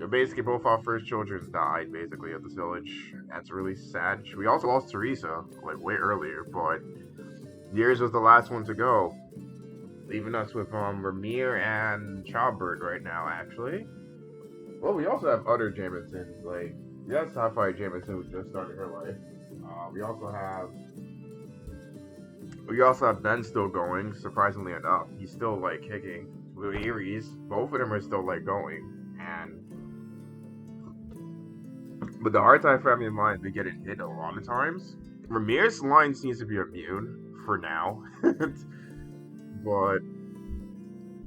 basically both our first children died basically at this village. That's really sad. We also lost Teresa like way earlier, but yours was the last one to go, leaving us with Ramir and Childbird right now. Actually, well, we also have other Jamesons like yes, Sapphire Jameson who just started her life. We also have Ben still going. Surprisingly enough, he's still like kicking. With Aries, both of them are still like going, and but the Artai family line been getting hit a lot of times. Ramir's line seems to be immune for now, but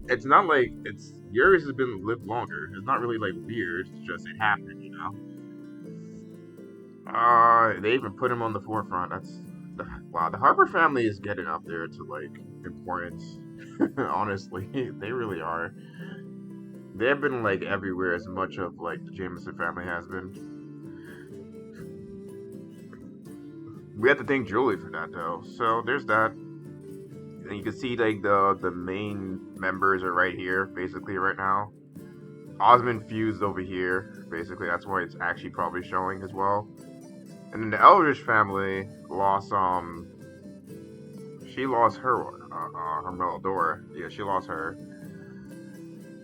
it's not like it's yours has been lived longer. It's not really like weird. It's just it happened, you know. They even put him on the forefront. Wow. The Harper family is getting up there to like importance. Honestly, they really are. They've been like everywhere as much of like the Jameson family has been. We have to thank Julie for that though. So there's that. And you can see like the main members are right here, basically right now. Osmond fused over here, basically. That's why it's actually probably showing as well. And then the Eldridge family lost she lost her Meldora. Yeah, she lost her.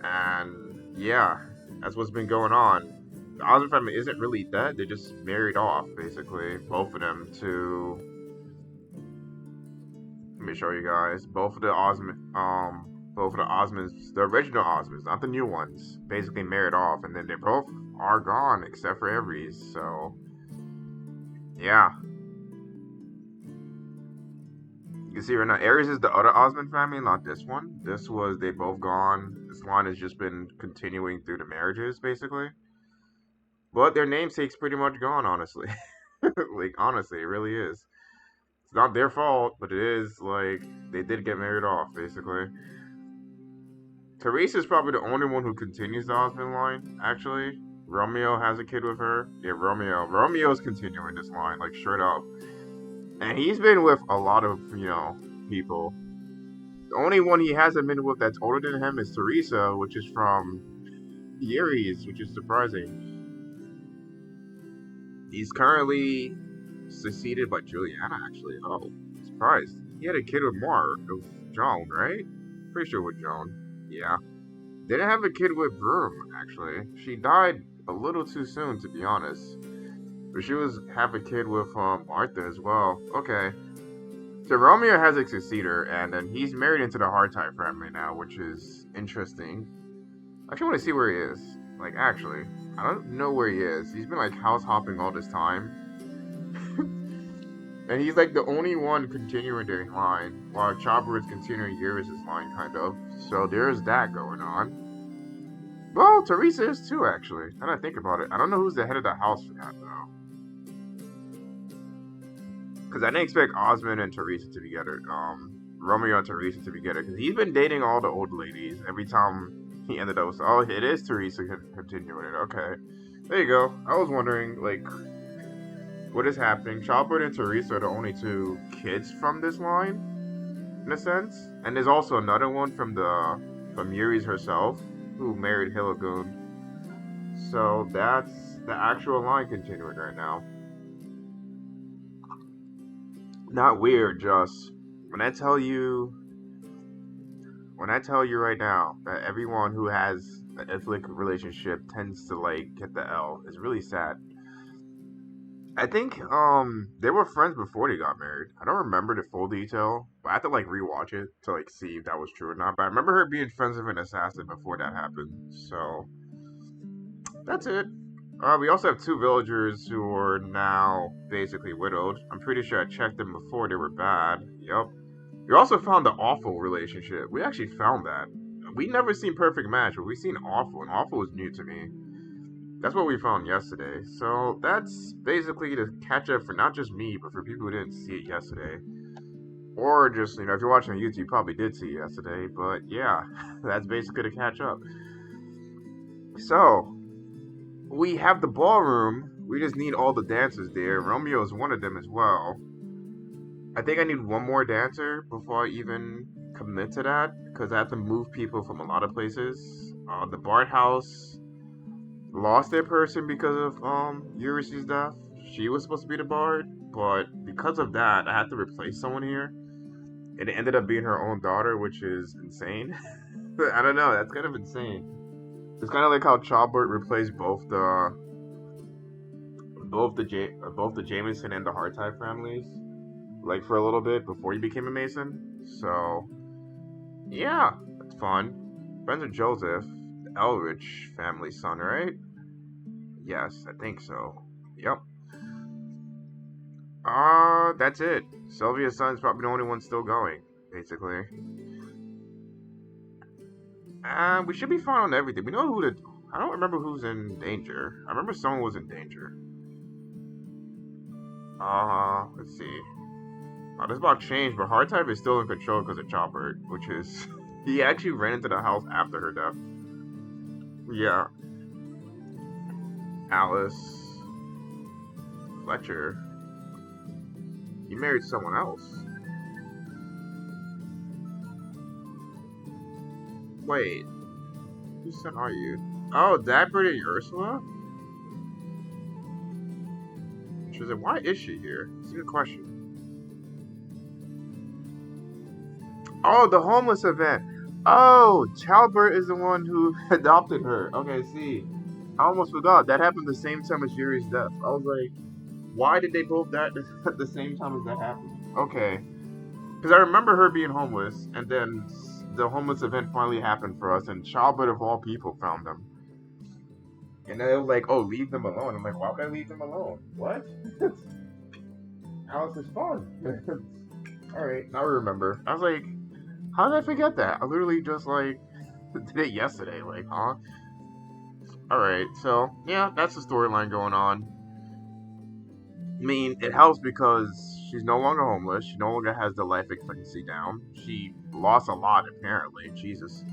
And yeah, that's what's been going on. The Osmond family isn't really dead. They just married off, basically, both of them to. Let me show you guys. Both of the Osmonds, the original Osmonds, not the new ones, basically married off, and then they both are gone except for Aries. So, yeah, you can see right now, Aries is the other Osmond family, not this one. This was they both gone. This line has just been continuing through the marriages, basically. But their namesake's pretty much gone, honestly. Like honestly, it really is. It's not their fault, but it is like they did get married off, basically. Teresa's probably the only one who continues the Osmond line, actually. Romeo has a kid with her. Yeah, Romeo. Romeo's continuing this line, like, straight up. And he's been with a lot of, people. The only one he hasn't been with that's older than him is Teresa, which is from the Aries, which is surprising. He's currently succeeded by Juliana, actually. Oh, surprised. He had a kid with Joan, right? Pretty sure with Joan. Yeah. Didn't have a kid with Broom, actually. She died a little too soon, to be honest. But she was have a kid with Arthur as well. Okay. So Romeo has a successor, and then he's married into the Hardtie family now, which is interesting. I actually want to see where he is. Like, actually, I don't know where he is. He's been like house hopping all this time. And he's like the only one continuing their line, while Chopper is continuing Iris' line, kind of. So there's that going on. Well, Teresa is too, actually. Now that I think about it, I don't know who's the head of the house for that, though. Because I didn't expect Osmond and Teresa to be together. Romeo and Teresa to be together. Because he's been dating all the old ladies. Every time he ended up with, oh, it is Teresa continuing it. Okay. There you go. I was wondering, like, what is happening? Childbird and Teresa are the only two kids from this line, in a sense. And there's also another one from Yuri's herself, who married Hilagoon. So that's the actual line continuing right now. Not weird, just when I tell you right now that everyone who has an ethnic relationship tends to like get the L, is really sad. I think they were friends before they got married. I don't remember the full detail, but I have to like rewatch it to like see if that was true or not. But I remember her being friends with an assassin before that happened. So that's it. We also have two villagers who are now basically widowed. I'm pretty sure I checked them before they were bad. Yep. We also found the awful relationship. We actually found that. We never seen Perfect Match, but we seen awful, and awful was new to me. That's what we found yesterday. So that's basically the catch up for not just me, but for people who didn't see it yesterday. Or just, if you're watching on YouTube, you probably did see it yesterday. But yeah, that's basically the catch up. So, we have the ballroom. We just need all the dancers there. Romeo is one of them as well. I think I need one more dancer before I even commit to that, because I have to move people from a lot of places. The Bard House, lost their person because of Eurys's death. She was supposed to be the bard, but because of that, I had to replace someone here. It ended up being her own daughter, which is insane. I don't know. That's kind of insane. It's kind of like how Childbert replaced both the Jameson and the Hartide families, like for a little bit before he became a Mason. So yeah, that's fun. Friends with Joseph, the Elrich family son, right? Yes, I think so. Yep. That's it. Sylvia's son's probably the only one still going, basically. We should be fine on everything. We know who to. I don't remember who's in danger. I remember someone was in danger. Let's see. This about changed, but Hard Type is still in control because of Chopper, which is he actually ran into the house after her death. Yeah, Alice Fletcher. You married someone else. Wait, whose son are you? Oh, Dagford and Ursula? She was like, why is she here? It's a good question. Oh, the homeless event. Oh, Chalbert is the one who adopted her. Okay, see. I almost forgot. That happened the same time as Yuri's death. I was like, why did they both die at the same time as that happened? Okay. Because I remember her being homeless, and then the homeless event finally happened for us, and Chalbert of all people found them. And then it was like, oh, leave them alone. I'm like, why would I leave them alone? What? Alice is fun. Alright, now I remember. I was like, how did I forget that? I literally just like did it yesterday. Like, huh? Alright, so yeah, that's the storyline going on. I mean, it helps because she's no longer homeless. She no longer has the life expectancy down. She lost a lot, apparently. Jesus.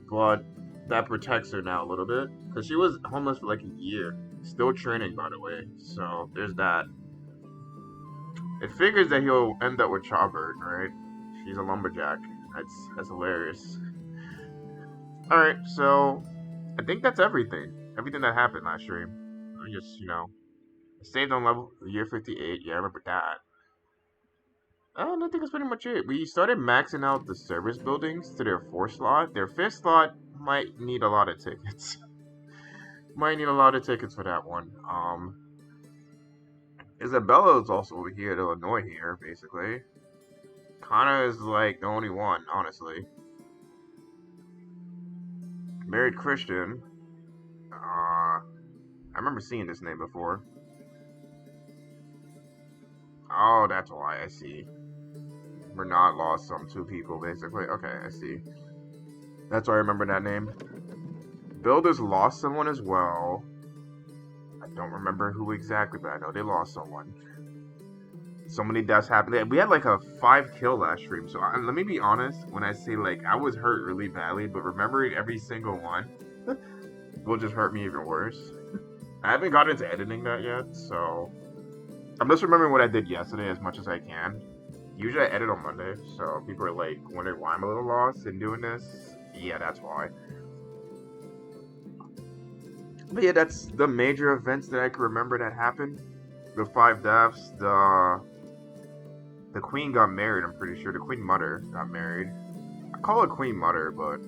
But that protects her now a little bit. Because she was homeless for like a year. Still training, by the way. So, there's that. It figures that he'll end up with Chawbird, right? She's a lumberjack. That's hilarious. Alright, so I think that's everything. Everything that happened last stream. I just, saved on level year 58. Yeah, I remember that. I think that's pretty much it. We started maxing out the service buildings to their 4th slot. Their 5th slot might need a lot of tickets. Might need a lot of tickets for that one. Isabella is also over here, Illinois here, basically. Kana is like the only one, honestly. Married Christian. I remember seeing this name before. Oh, that's why, I see. Bernard lost some 2 people, basically. Okay, I see. That's why I remember that name. Builders lost someone as well. I don't remember who exactly, but I know they lost someone. So many deaths happened. We had like a 5 kill last stream. So let me be honest when I say like I was hurt really badly, but remembering every single one will just hurt me even worse. I haven't gotten into editing that yet, so I'm just remembering what I did yesterday as much as I can. Usually I edit on Monday, so people are like wondering why I'm a little lost in doing this. Yeah, that's why. But yeah, that's the major events that I can remember that happened. The 5 deaths, the Queen got married, I'm pretty sure. The Queen Mother got married. I call her Queen Mother, but,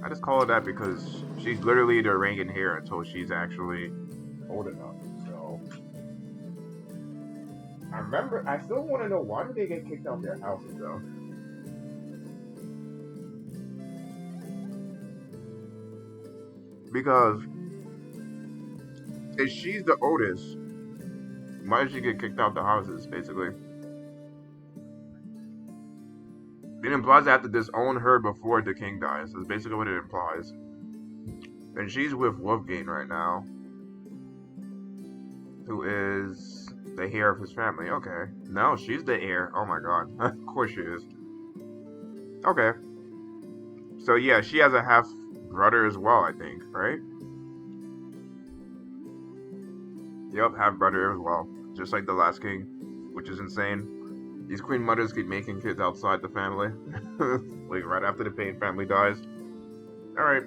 I just call her that because she's literally the reigning heir until she's actually old enough, so. I still want to know, why did they get kicked out of their houses, though? Because if she's the oldest, why did she get kicked out of the houses, basically? It implies they have to disown her before the king dies. That's basically what it implies. And she's with Wolfgang right now, who is the heir of his family. Okay. No, she's the heir. Oh my god. Of course she is. Okay. So yeah, she has a half brother as well, I think, right? Yep, half brother as well. Just like the last king, which is insane. These queen mothers keep making kids outside the family. Like right after the Payne family dies. Alright.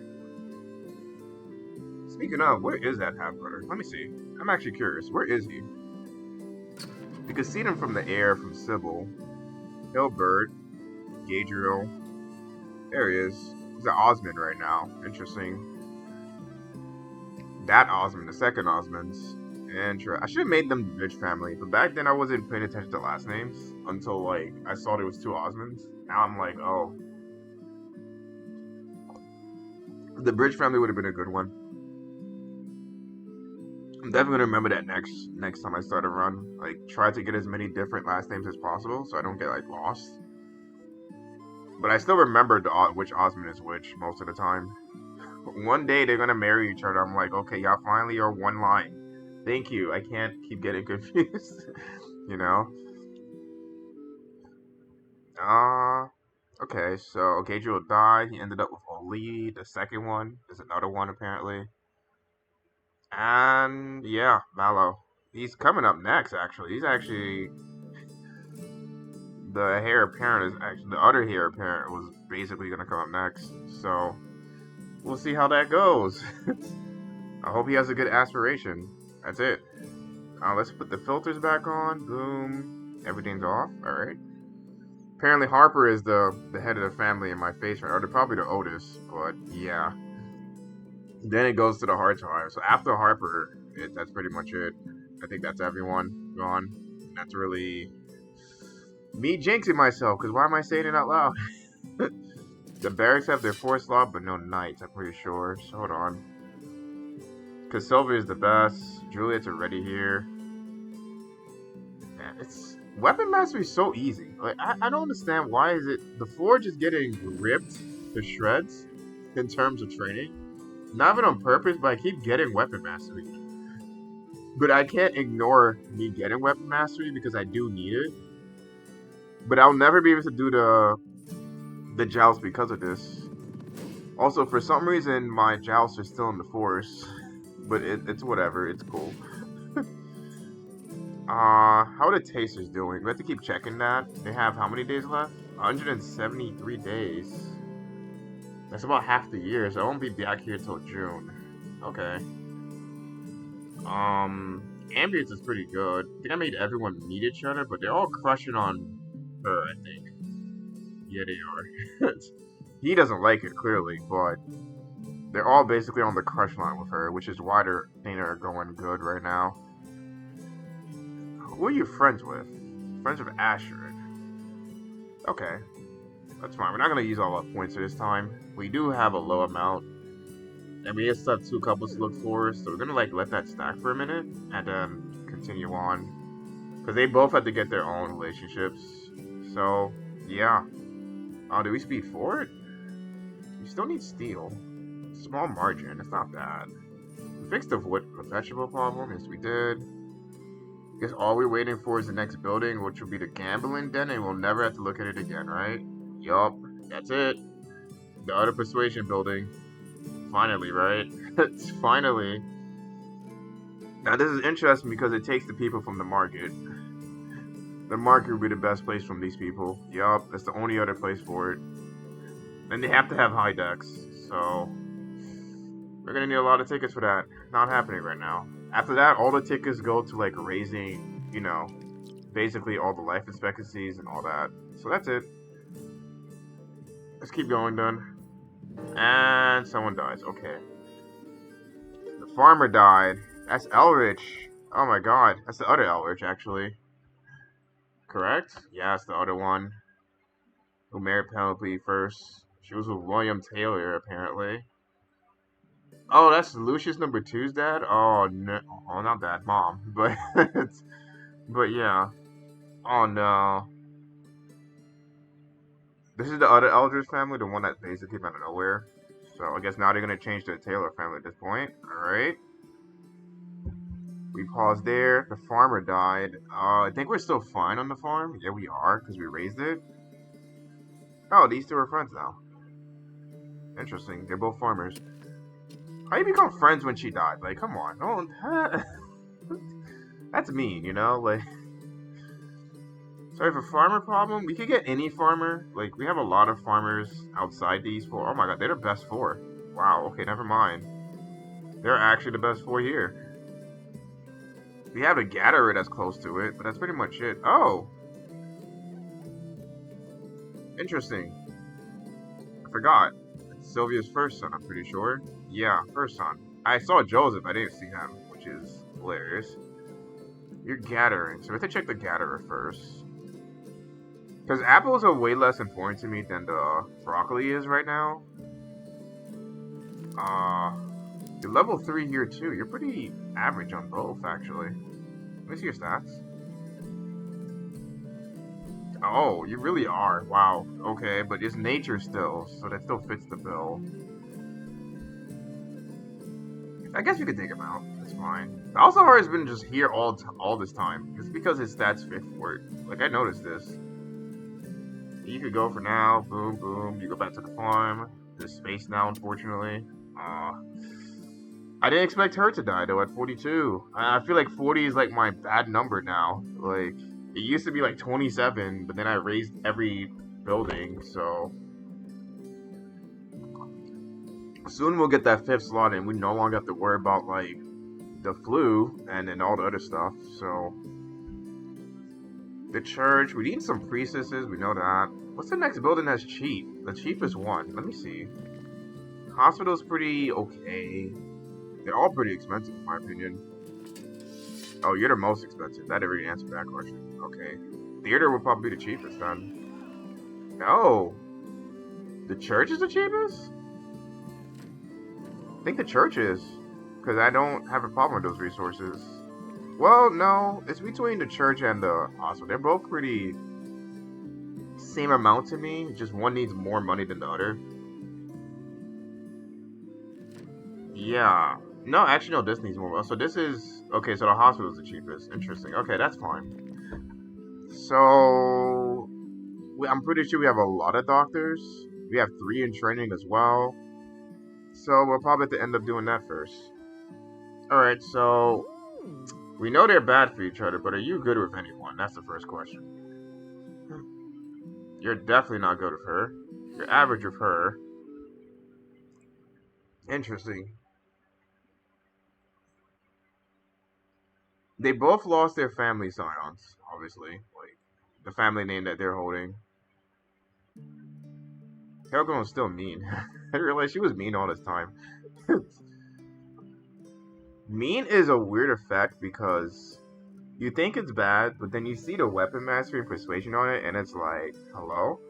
Speaking of, where is that half brother? Let me see. I'm actually curious. Where is he? You can see them from the air from Sybil, Hilbert, Gabriel. There he is. He's at Osmond right now. Interesting. That Osmond, the second Osmonds. And I should have made them the Bridge family, but back then I wasn't paying attention to last names until like I saw there was two Osmonds. Now I'm like, oh, the Bridge family would have been a good one. I'm definitely gonna remember that next time I start a run. Like, try to get as many different last names as possible, so I don't get like lost. But I still remember which Osmond is which most of the time. One day they're gonna marry each other. I'm like, okay, y'all finally are one line. Thank you. I can't keep getting confused. you know. Okay. So Gabriel died. He ended up with Ali. The second one is another one apparently. And yeah, Mallow. He's coming up next. Actually, he's actually the heir apparent is actually the other heir apparent was basically gonna come up next. So we'll see how that goes. I hope he has a good aspiration. That's it. Let's put the filters back on. Boom. Everything's off. Alright. Apparently Harper is the head of the family in my face right now. Or they're probably the oldest. But yeah. Then it goes to the hard time. So after Harper, that's pretty much it. I think that's everyone gone. That's really me jinxing myself. Because why am I saying it out loud? The barracks have their 4 slot, but no knights, I'm pretty sure. So hold on. Because Sylvia is the best. Juliet's already here. Man, it's weapon mastery is so easy. Like I don't understand why is it the forge is getting ripped to shreds in terms of training. Not even on purpose, but I keep getting weapon mastery. But I can't ignore me getting weapon mastery because I do need it. But I'll never be able to do the joust because of this. Also, for some reason, my jousts are still in the force. But it's whatever. It's cool. How are the tasters doing? We have to keep checking that. They have how many days left? 173 days. That's about half the year, so I won't be back here till June. Okay. Ambience is pretty good. I think I made everyone meet each other, but they're all crushing on her, I think. Yeah, they are. He doesn't like it, clearly, but they're all basically on the crush line with her, which is why they're going good right now. Who are you friends with? Friends with Astrid. Okay. That's fine. We're not going to use all our points this time. We do have a low amount. And we still have 2 couples to look for, so we're going to like let that stack for a minute and then continue on. Because they both have to get their own relationships. So, yeah. Do we speed forward? We still need steel. Small margin. It's not bad. We fixed the vegetable problem. Yes, we did. Guess all we're waiting for is the next building, which will be the gambling den, and we'll never have to look at it again, right? Yup. That's it. The other persuasion building. Finally, right? Finally. Now, this is interesting because it takes the people from the market. The market would be the best place from these people. Yup, that's the only other place for it. And they have to have high decks, so we're gonna need a lot of tickets for that. Not happening right now. After that, all the tickets go to like raising, basically all the life expectancies and all that. So that's it. Let's keep going then. And someone dies. Okay. The farmer died. That's Elrich. Oh my god. That's the other Elrich, actually. Correct? Yeah, that's the other one. Who married Penelope first. She was with William Taylor, apparently. Oh, that's Lucius number 2's dad? Oh, no. Oh, not that. Mom. But yeah. Oh, no. This is the other Eldridge family, the one that basically came out of nowhere. So I guess now they're going to change to the Taylor family at this point. Alright. We paused there. The farmer died. I think we're still fine on the farm. Yeah, we are, because we raised it. Oh, these two are friends now. Interesting. They're both farmers. How do you become friends when she died? Like, come on. Don't... That's mean, Like... So if a farmer problem, we could get any farmer. Like, we have a lot of farmers outside these 4. Oh my god, they're the best 4. Wow, okay, never mind. They're actually the best four here. We have a Gatherer that's close to it, but that's pretty much it. Oh, interesting. I forgot. It's Sylvia's first son, I'm pretty sure. Yeah, first son. I saw Joseph, I didn't see him, which is hilarious. You're gathering, so we have to check the Gatherer first. Because apples are way less important to me than the broccoli is right now. You're level 3 here too. You're pretty average on both, actually. Let me see your stats. Oh, you really are. Wow. Okay, but it's nature still, so that still fits the bill. I guess you could take him out. That's fine. Balsahar has been just here all this time. It's because his stats fit for it. Like, I noticed this. You could go for now. Boom, boom. You go back to the farm. There's space now, unfortunately. I didn't expect her to die, though, at 42. I feel like 40 is, like, my bad number now. Like, it used to be, like, 27, but then I raised every building, so... Soon we'll get that 5th slot, and we no longer have to worry about, like, the flu and then all the other stuff, so... The church, we need some priestesses, we know that. What's the next building that's cheap? The cheapest one, let me see. Hospital's pretty okay. They're all pretty expensive, in my opinion. Oh, you're the most expensive. That already answered that question. Okay. Theater would probably be the cheapest, then. No. The church is the cheapest? I think the church is. Because I don't have a problem with those resources. Well, no. It's between the church and the hospital. They're both pretty... same amount to me. Just one needs more money than the other. Yeah. No, actually, no, this needs more. So this is... Okay, so the hospital is the cheapest. Interesting. Okay, that's fine. So... I'm pretty sure we have a lot of doctors. We have 3 in training as well. So we'll probably have to end up doing that first. Alright, so... We know they're bad for each other, but are you good with anyone? That's the first question. You're definitely not good with her. You're average with her. Interesting. They both lost their family scions, obviously. Like, the family name that they're holding. Helgon was still mean. I realized she was mean all this time. Mean is a weird effect because you think it's bad, but then you see the weapon mastery and persuasion on it, and it's like, hello?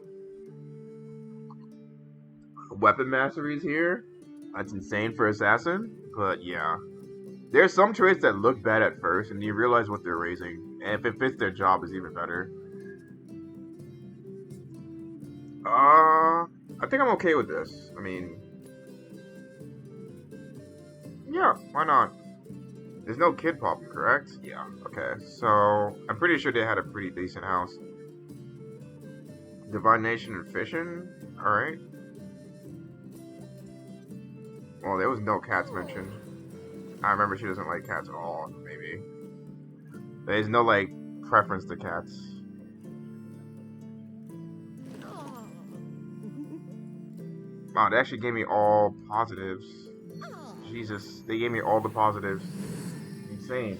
Weapon mastery is here? That's insane for assassin, but yeah. There's some traits that look bad at first, and you realize what they're raising, and if it fits their job, it's even better. I think I'm okay with this. I mean, yeah, why not? There's no kid problem, correct? Yeah. Okay, so I'm pretty sure they had a pretty decent house. Divination and fishing? Alright. Well, there was no cats mentioned. I remember she doesn't like cats at all, maybe. There's no, like, preference to cats. Wow, they actually gave me all positives. Jesus, they gave me all the positives. Insane.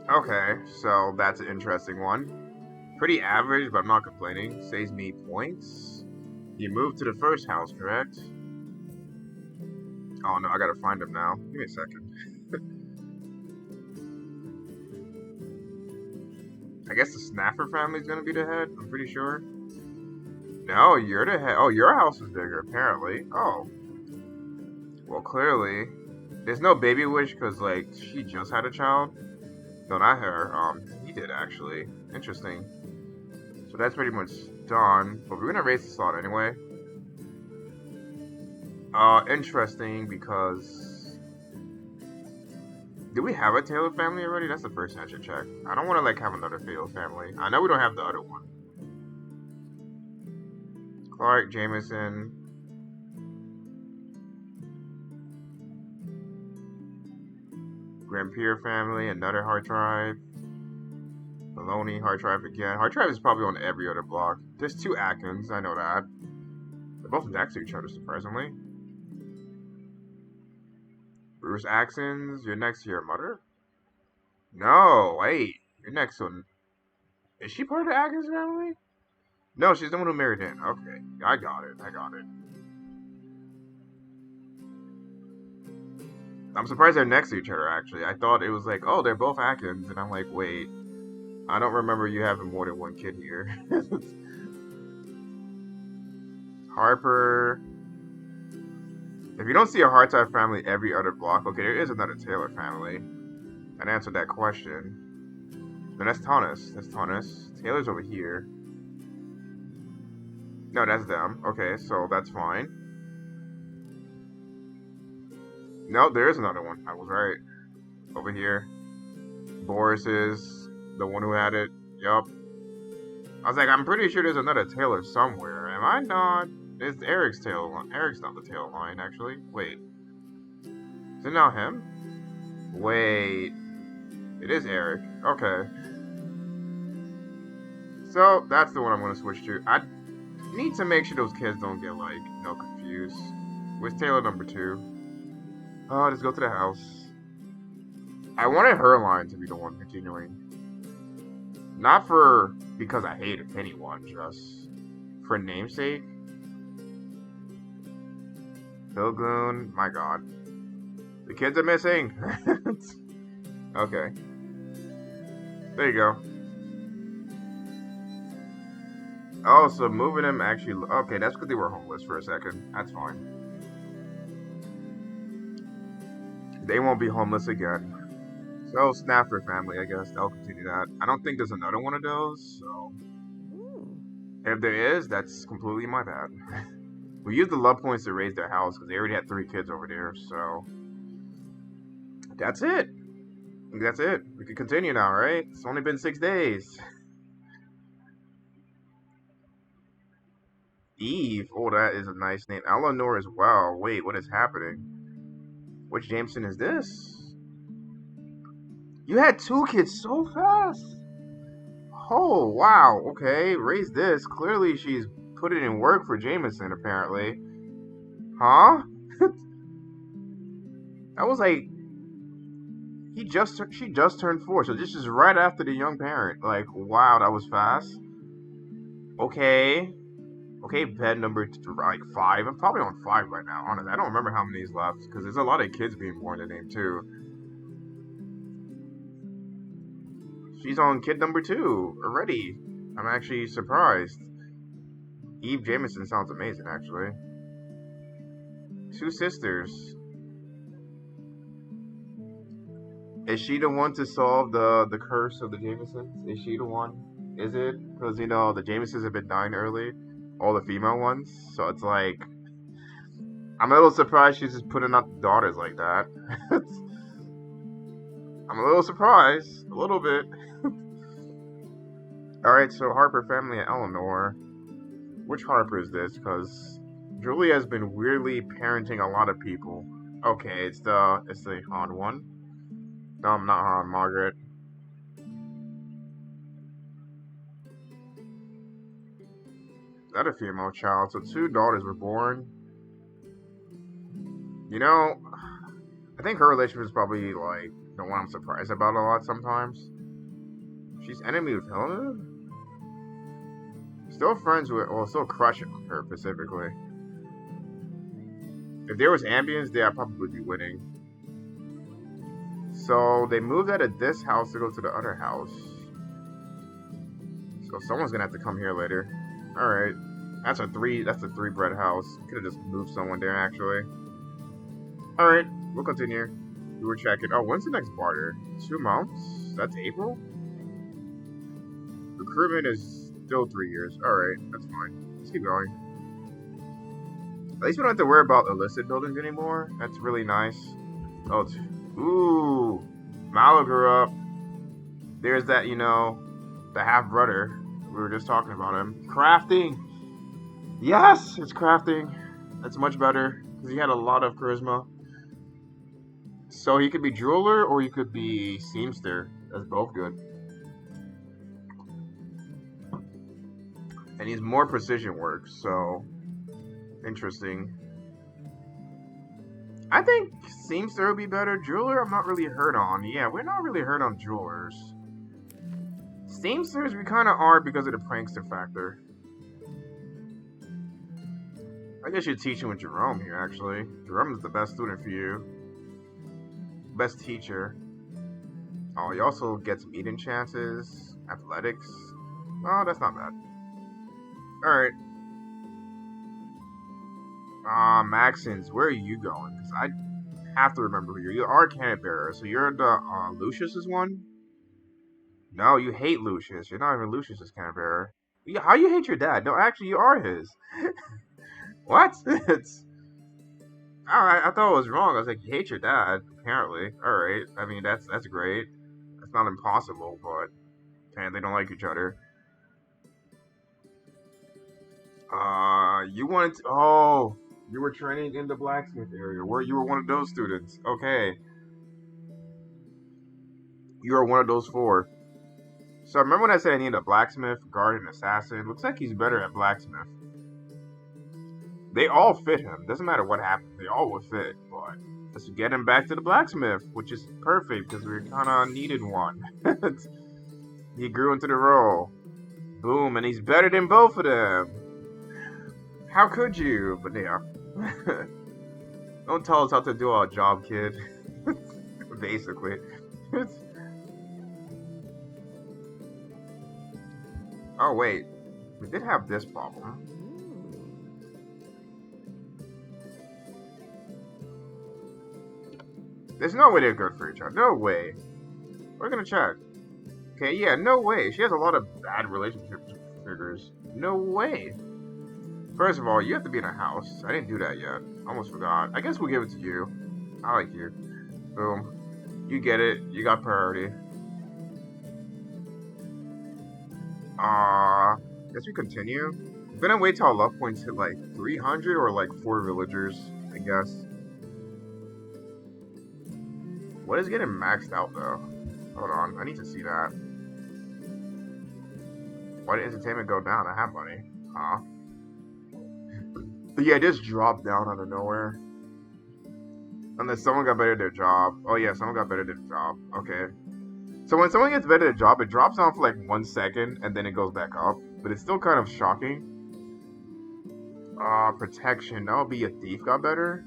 Okay, so that's an interesting one. Pretty average, but I'm not complaining. Saves me points. You moved to the first house, correct? Oh no, I gotta find him now. Give me a second. I guess the Snaffer family's gonna be the head, I'm pretty sure. No, you're the head. Oh, your house is bigger, apparently. Oh. Well, clearly. There's no baby wish, because, like, she just had a child. No, not her. He did, actually. Interesting. So that's pretty much done. But we're gonna raise the slot anyway. Interesting, because... Do we have a Taylor family already? That's the first thing I should check. I don't want to, like, have another Taylor family. I know we don't have the other one. Clark, Jameson. Grampier family, another Hard Tribe. Maloney, Hard Drive again. Hard Drive is probably on every other block. There's two Atkins, I know that. They're both next to each other, surprisingly. Bruce Axons, you're next to your mother? No, wait. You're next to... Is she part of the Atkins family? No, she's the one who married him. Okay, I got it. I'm surprised they're next to each other, actually. I thought it was like, oh, they're both Atkins. And I'm like, wait. I don't remember you having more than one kid here. Harper. If you don't see a Hardtop family every other block, okay, there is another Taylor family. That answered that question. Then that's Thomas. Taylor's over here. No, that's them. Okay, so that's fine. No, there is another one. I was right. Over here. Boris is the one who had it. Yup. I was like, I'm pretty sure there's another Taylor somewhere. Am I not? It's Eric's tail line. Eric's not the tail line, actually. Wait. Is it now him? Wait. It is Eric. Okay. So, that's the one I'm going to switch to. I need to make sure those kids don't get, like, confused. Where's Taylor number 2? Oh, let's go to the house. I wanted her line to be the one continuing. Not because I hated anyone, just for namesake. Pilgoon, my god. The kids are missing. Okay. There you go. Oh, so moving them actually... Okay, that's because they were homeless for a second. That's fine. They won't be homeless again. So, Snapper family, I guess. They'll continue that. I don't think there's another one of those, so... If there is, that's completely my bad. We used the love points to raise their house, because they already had 3 kids over there, so... That's it. That's it. We can continue now, right? It's only been 6 days. Eve. Oh, that is a nice name. Eleanor as well. Wait, what is happening? Which Jameson is this? You had 2 kids so fast. Oh, wow. Okay, raise this. Clearly she's put it in work for Jameson, apparently. Huh? That was like... she just turned 4, so this is right after the young parent. Like, wow, that was fast. Okay, bed number 5. I'm probably on 5 right now, honestly. I don't remember how many is left, because there's a lot of kids being born in the name, too. She's on kid number 2 already. I'm actually surprised. Eve Jameson sounds amazing, actually. 2 sisters. Is she the one to solve the curse of the Jamesons? Is she the one? Is it? Because, the Jamesons have been dying early. All the female ones. So it's like... I'm a little surprised she's just putting out daughters like that. I'm a little surprised. A little bit. Alright, so Harper family and Eleanor. Which Harper is this? Because Julie has been weirdly parenting a lot of people. Okay, it's the Han one. No, not Han, Margaret. Is that a female child? So 2 daughters were born. I think her relationship is probably, like, the one I'm surprised about a lot sometimes. She's enemy with Helena? Still friends with... Well, still crushing on her, specifically. If there was ambience there, I'd probably be winning. So, they moved out of this house to go to the other house. So, someone's gonna have to come here later. Alright. That's a 3-bread house. Could've just moved someone there, actually. Alright, we'll continue. We were checking. Oh, when's the next barter? 2 months? That's April? Recruitment is still 3 years. Alright, that's fine. Let's keep going. At least we don't have to worry about illicit buildings anymore. That's really nice. Oh, ooh. Malo grew up. There's that, the half-brother. We were just talking about him. Crafting! Yes! It's crafting. That's much better. Because he had a lot of charisma. So he could be jeweler or he could be seamster. That's both good. And he's more precision work, so interesting. I think Seamster would be better. Jeweler, I'm not really hurt on. Yeah, we're not really hurt on jewelers. Seamsters, we kind of are because of the prankster factor. I guess you're teaching with Jerome here, actually. Jerome is the best student for you. Best teacher. Oh, he also gets meeting chances. Athletics. Oh, that's not bad. Alright. Maxins, where are you going? Because I have to remember who you are. You are Cannon Bearer, so you're the Lucius's one? No, you hate Lucius. You're not even Lucius's Cannon Bearer. How you hate your dad? No, actually, you are his. What? It's alright. I thought it was wrong. I was like, you hate your dad. Apparently, all right. I mean, that's great. That's not impossible, but they don't like each other. You wanted to, oh, you were training in the blacksmith area. Where you were one of those students. Okay, you are one of those four. So remember when I said I need a blacksmith, guard, and assassin? Looks like he's better at blacksmith. They all fit him. Doesn't matter what happens. They all would fit. But let's get him back to the blacksmith, which is perfect because we kind of needed one. He grew into the role. Boom, and he's better than both of them. How could you? But yeah. Don't tell us how to do our job, kid. Basically. Oh, wait. We did have this problem. There's no way they're good for each other. No way. We're gonna check. Okay, yeah, no way. She has a lot of bad relationship figures. No way. First of all, you have to be in a house. I didn't do that yet. Almost forgot. I guess we'll give it to you. I like you. Boom. You get it. You got priority. Guess we continue. I'm gonna wait till our love points hit like 300 or like 4 villagers, I guess. What is getting maxed out though? Hold on, I need to see that. Why did entertainment go down? I have money. Huh? But yeah, it just dropped down out of nowhere. Unless someone got better at their job. Oh yeah, someone got better at their job. Okay. So when someone gets better at their job, it drops down for like 1 second and then it goes back up. But it's still kind of shocking. Protection. That would be a thief got better.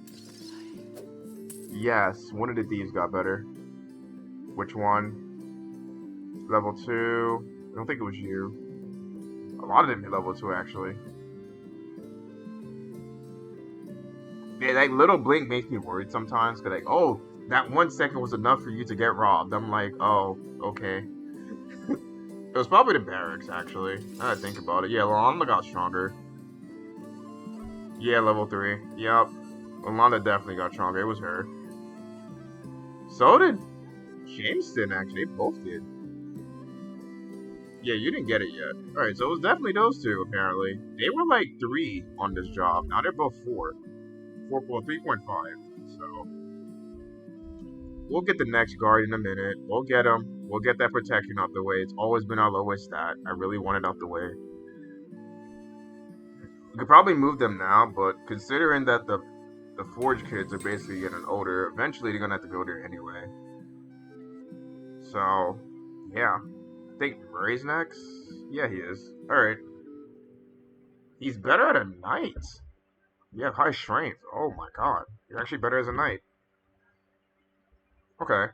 Yes, one of the thieves got better. Which one? Level 2. I don't think it was you. A lot of them hit level 2 actually. Yeah, that little blink makes me worried sometimes. Cause like, oh, that 1 second was enough for you to get robbed. I'm like, oh, okay. It was probably the barracks actually. Now that I think about it. Yeah, Lalanda got stronger. Yeah, level 3. Yep. Lalanda definitely got stronger. It was her. So did Jameson, actually. They both did. Yeah, you didn't get it yet. Alright, so it was definitely those two, apparently. They were like 3 on this job. Now they're both 4. 3.5. So, we'll get the next guard in a minute. We'll get him. We'll get that protection out the way. It's always been our lowest stat. I really want it out the way. We could probably move them now, but considering that the Forge kids are basically getting older, eventually they're gonna have to go there anyway. So, yeah. I think Murray's next. Yeah, he is. Alright. He's better at a knight. You have high strength. Oh my god. You're actually better as a knight. Okay.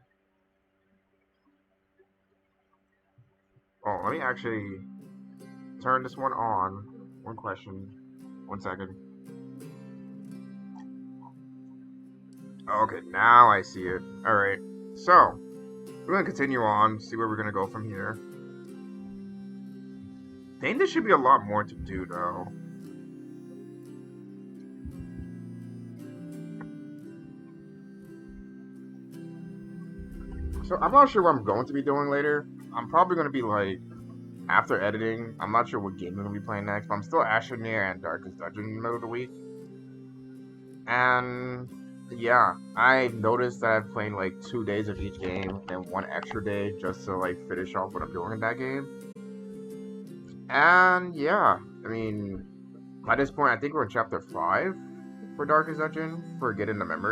Oh, let me actually turn this one on. One question. 1 second. Okay, now I see it. Alright. So, we're going to continue on, see where we're going to go from here. I think there should be a lot more to do, though. So, I'm not sure what I'm going to be doing later. I'm probably going to be, like, after editing, I'm not sure what game I'm going to be playing next, but I'm still Astroneer and Darkest Dungeon in the middle of the week. And yeah, I've noticed that I've played like 2 days of each game and 1 extra day just to like finish off what I'm doing in that game. And yeah, I mean, by this point, I think we're in chapter 5 for Darkest Dungeon for Getting the Memory.